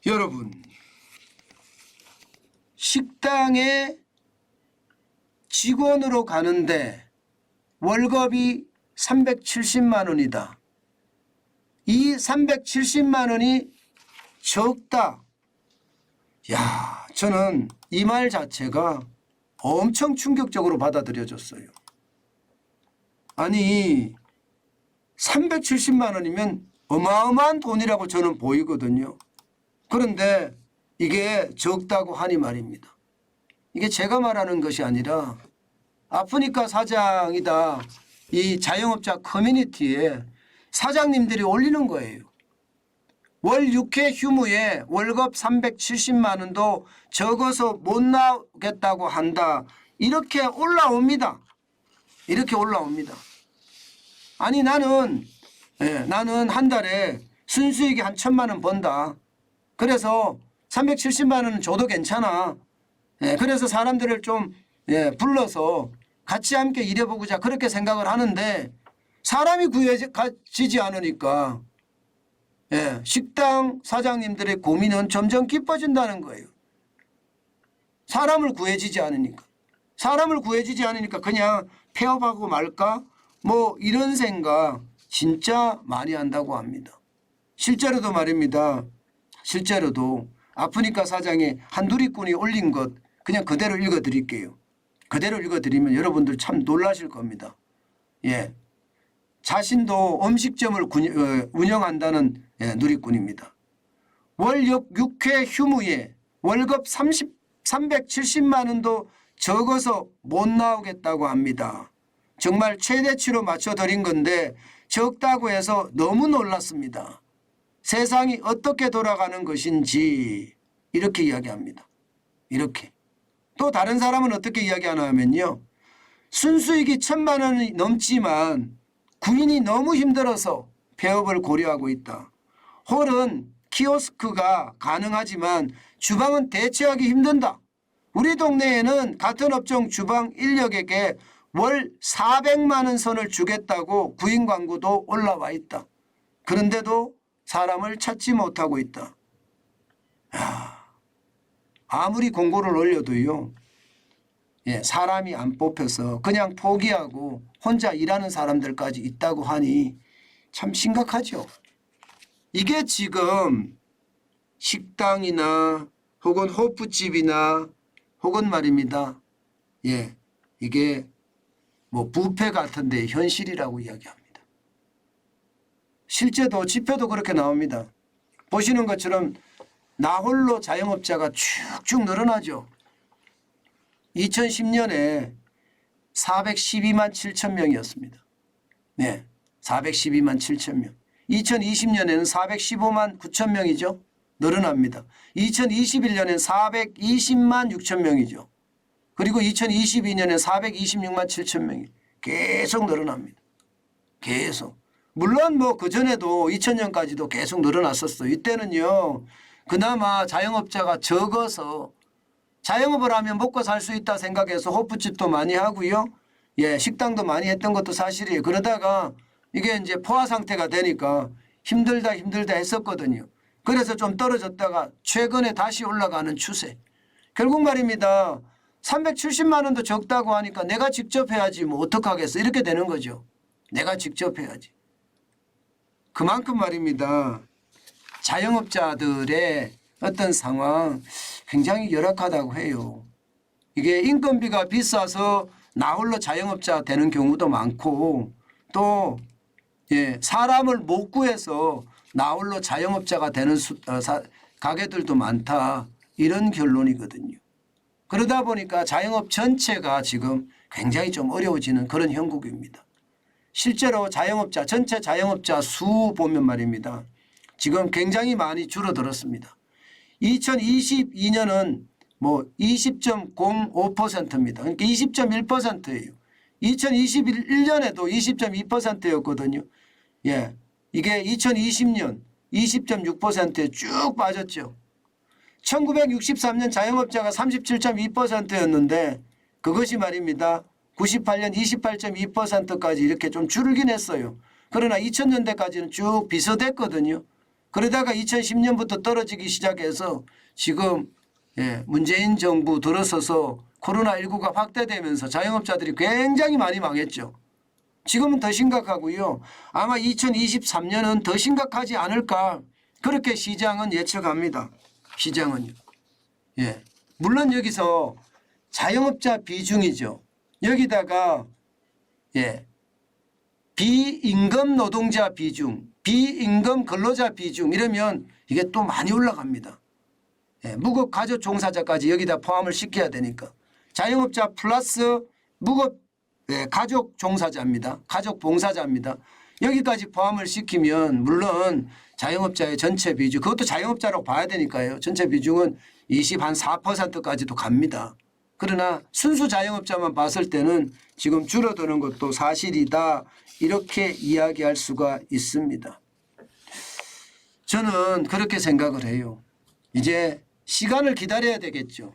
여러분, 식당에 직원으로 가는데 월급이 370만 원이다. 이 370만 원이 적다. 야, 저는 이 말 자체가 엄청 충격적으로 받아들여졌어요. 아니, 370만 원이면 어마어마한 돈이라고 저는 보이거든요. 그런데 이게 적다고 하니 말입니다. 이게 제가 말하는 것이 아니라 아프니까 사장이다. 이 자영업자 커뮤니티에 사장님들이 올리는 거예요. 월 6회 휴무에 월급 370만 원도 적어서 못 나오겠다고 한다. 이렇게 올라옵니다. 이렇게 올라옵니다. 아니 나는 한 달에 순수익이 한 1,000만 원 번다. 그래서 370만 원은 줘도 괜찮아. 그래서 사람들을 좀 불러서 같이 함께 일해보고자 그렇게 생각을 하는데 사람이 구해지지 않으니까 식당 사장님들의 고민은 점점 깊어진다는 거예요. 사람을 구해지지 않으니까. 사람을 구해지지 않으니까 그냥 폐업하고 말까? 뭐 이런 생각 진짜 많이 한다고 합니다. 실제로도 말입니다. 실제로도 아프니까 사장이 한두리꾼이 올린 것 그냥 그대로 읽어드릴게요. 그대로 읽어드리면 여러분들 참 놀라실 겁니다. 예, 자신도 음식점을 운영한다는 누리꾼입니다. 월 6회 휴무에 월급 370만 원도 적어서 못 나오겠다고 합니다. 정말 최대치로 맞춰드린 건데 적다고 해서 너무 놀랐습니다. 세상이 어떻게 돌아가는 것인지 이렇게 이야기합니다. 이렇게. 또 다른 사람은 어떻게 이야기하나 하면요. 순수익이 1,000만 원이 넘지만 군인이 너무 힘들어서 폐업을 고려하고 있다. 홀은 키오스크가 가능하지만 주방은 대체하기 힘든다. 우리 동네에는 같은 업종 주방 인력에게 월 400만 원 선을 주겠다고 구인 광고도 올라와 있다. 그런데도 사람을 찾지 못하고 있다. 아무리 공고를 올려도요. 사람이 안 뽑혀서 그냥 포기하고 혼자 일하는 사람들까지 있다고 하니 참 심각하죠. 이게 지금 식당이나 혹은 호프집이나 혹은 말입니다. 이게 뭐 뷔페 같은 데 현실이라고 이야기합니다. 실제도 지표도 그렇게 나옵니다. 보시는 것처럼 나홀로 자영업자가 쭉쭉 늘어나죠. 2010년에 412만 7천 명이었습니다. 412만 7천 명. 2020년에는 415만 9천 명이죠. 늘어납니다. 2021년에는 420만 6천 명이죠. 그리고 2022년에 426만 7천 명이 계속 늘어납니다. 계속. 물론 뭐 그전에도 2000년까지도 계속 늘어났었어요. 이때는요. 그나마 자영업자가 적어서 자영업을 하면 먹고 살 수 있다 생각해서 호프집도 많이 하고요. 식당도 많이 했던 것도 사실이에요. 그러다가 이게 이제 포화 상태가 되니까 힘들다 했었거든요. 그래서 좀 떨어졌다가 최근에 다시 올라가는 추세. 결국 말입니다. 370만 원도 적다고 하니까 내가 직접 해야지 뭐 어떡하겠어. 이렇게 되는 거죠. 내가 직접 해야지. 그만큼 말입니다. 자영업자들의 어떤 상황 굉장히 열악하다고 해요. 이게 인건비가 비싸서 나홀로 자영업자 되는 경우도 많고 또 사람을 못 구해서 나홀로 자영업자가 되는 가게들도 많다. 이런 결론이거든요. 그러다 보니까 자영업 전체가 지금 굉장히 좀 어려워지는 그런 형국입니다. 실제로 자영업자 전체 자영업자 수 보면 말입니다. 지금 굉장히 많이 줄어들었습니다. 2022년은 뭐 20.05%입니다. 그러니까 20.1%예요. 2021년에도 20.2%였거든요. 이게 2020년 20.6%에 쭉 빠졌죠. 1963년 자영업자가 37.2%였는데 그것이 말입니다. 98년 28.2%까지 이렇게 좀 줄긴 했어요. 그러나 2000년대까지는 쭉 비슷했거든요. 그러다가 2010년부터 떨어지기 시작해서 지금 문재인 정부 들어서서 코로나19가 확대되면서 자영업자들이 굉장히 많이 망했죠. 지금은 더 심각하고요. 아마 2023년은 더 심각하지 않을까 그렇게 시장은 예측합니다. 시장은요. 물론 여기서 자영업자 비중이죠. 여기다가 비임금 노동자 비중, 비임금 근로자 비중 이러면 이게 또 많이 올라갑니다. 무급 가족 종사자까지 여기다 포함을 시켜야 되니까 자영업자 플러스 무급 가족 종사자입니다. 가족 봉사자입니다. 여기까지 포함을 시키면 물론 자영업자의 전체 비중 그것도 자영업자라고 봐야 되니까요. 전체 비중은 24%까지도 갑니다. 그러나 순수 자영업자만 봤을 때는 지금 줄어드는 것도 사실이다. 이렇게 이야기할 수가 있습니다. 저는 그렇게 생각을 해요. 이제 시간을 기다려야 되겠죠.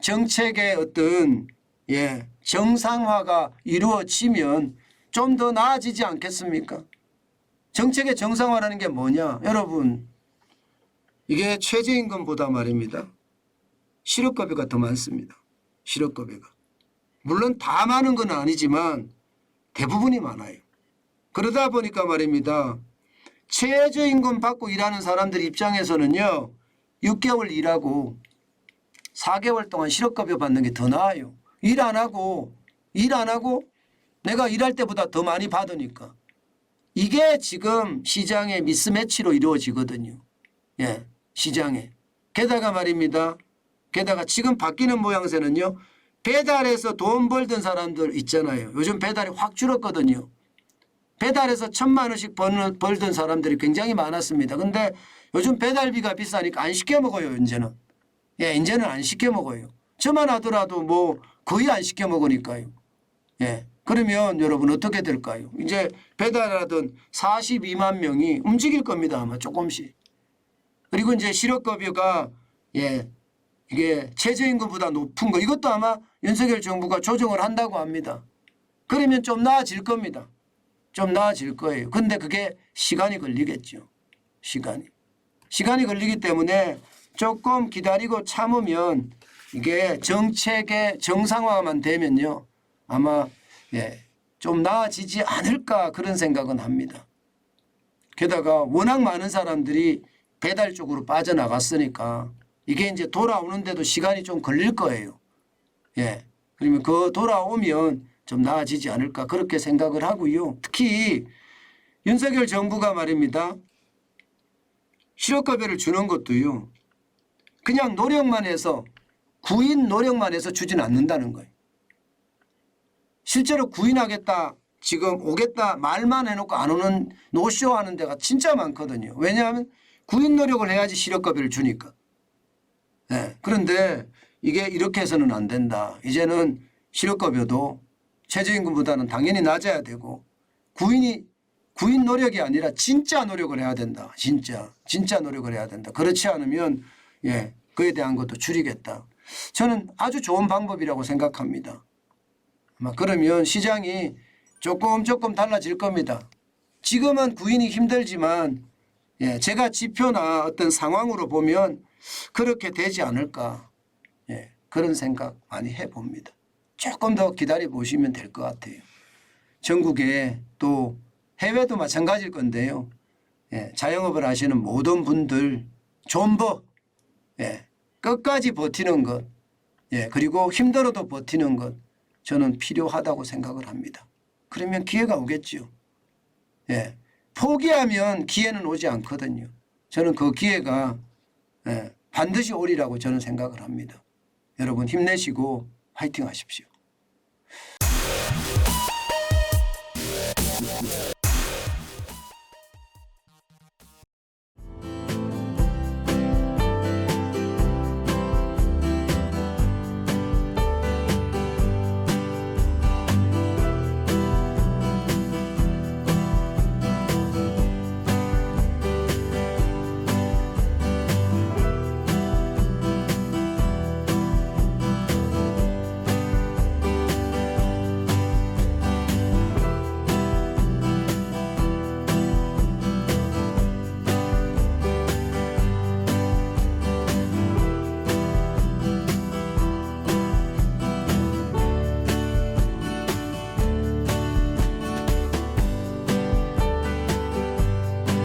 정책의 어떤 정상화가 이루어지면 좀 더 나아지지 않겠습니까? 정책의 정상화라는 게 뭐냐? 여러분 이게 최저임금보다 말입니다. 실업급여가 더 많습니다. 실업급여가. 물론 다 많은 건 아니지만 대부분이 많아요. 그러다 보니까 말입니다. 최저임금 받고 일하는 사람들 입장에서는요. 6개월 일하고 4개월 동안 실업급여 받는 게 더 나아요. 일 안 하고 내가 일할 때보다 더 많이 받으니까. 이게 지금 시장의 미스매치로 이루어지거든요. 시장에. 게다가 말입니다. 게다가 지금 바뀌는 모양새는요. 배달해서 돈 벌던 사람들 있잖아요. 요즘 배달이 확 줄었거든요. 배달해서 1,000만 원씩 벌던 사람들이 굉장히 많았습니다. 근데 요즘 배달비가 비싸니까 안 시켜 먹어요. 이제는. 이제는 안 시켜 먹어요. 저만 하더라도 뭐 거의 안 시켜 먹으니까요. 그러면 여러분 어떻게 될까요? 이제 배달하던 42만 명이 움직일 겁니다. 아마 조금씩. 그리고 이제 실업급여가 이게 최저임금보다 높은 거 이것도 아마 윤석열 정부가 조정을 한다고 합니다. 그러면 좀 나아질 겁니다. 좀 나아질 거예요. 근데 그게 시간이 걸리겠죠. 시간이 걸리기 때문에 조금 기다리고 참으면 이게 정책의 정상화만 되면요. 아마 좀 나아지지 않을까 그런 생각은 합니다. 게다가 워낙 많은 사람들이 배달 쪽으로 빠져나갔으니까 이게 이제 돌아오는데도 시간이 좀 걸릴 거예요. 그러면 그 돌아오면 좀 나아지지 않을까 그렇게 생각을 하고요. 특히 윤석열 정부가 말입니다. 실업급여를 주는 것도요. 그냥 노력만 해서 구인 노력만 해서 주진 않는다는 거예요. 실제로 구인하겠다 지금 오겠다 말만 해놓고 안 오는 노쇼 하는 데가 진짜 많거든요. 왜냐하면 구인 노력을 해야지 실업급여를 주니까. 그런데 이게 이렇게 해서는 안 된다. 이제는 실업급여도 최저임금보다는 당연히 낮아야 되고 구인 노력이 아니라 진짜 노력을 해야 된다. 진짜 노력을 해야 된다. 그렇지 않으면 그에 대한 것도 줄이겠다. 저는 아주 좋은 방법이라고 생각합니다. 아마 그러면 시장이 조금 달라질 겁니다. 지금은 구인이 힘들지만 제가 지표나 어떤 상황으로 보면 그렇게 되지 않을까 그런 생각 많이 해봅니다. 조금 더 기다려 보시면 될 것 같아요. 전국에 또 해외도 마찬가지일 건데요. 자영업을 하시는 모든 분들 존버 끝까지 버티는 것 그리고 힘들어도 버티는 것 저는 필요하다고 생각을 합니다. 그러면 기회가 오겠죠. 포기하면 기회는 오지 않거든요. 저는 그 기회가 반드시 오리라고 저는 생각을 합니다. 여러분 힘내시고 화이팅 하십시오.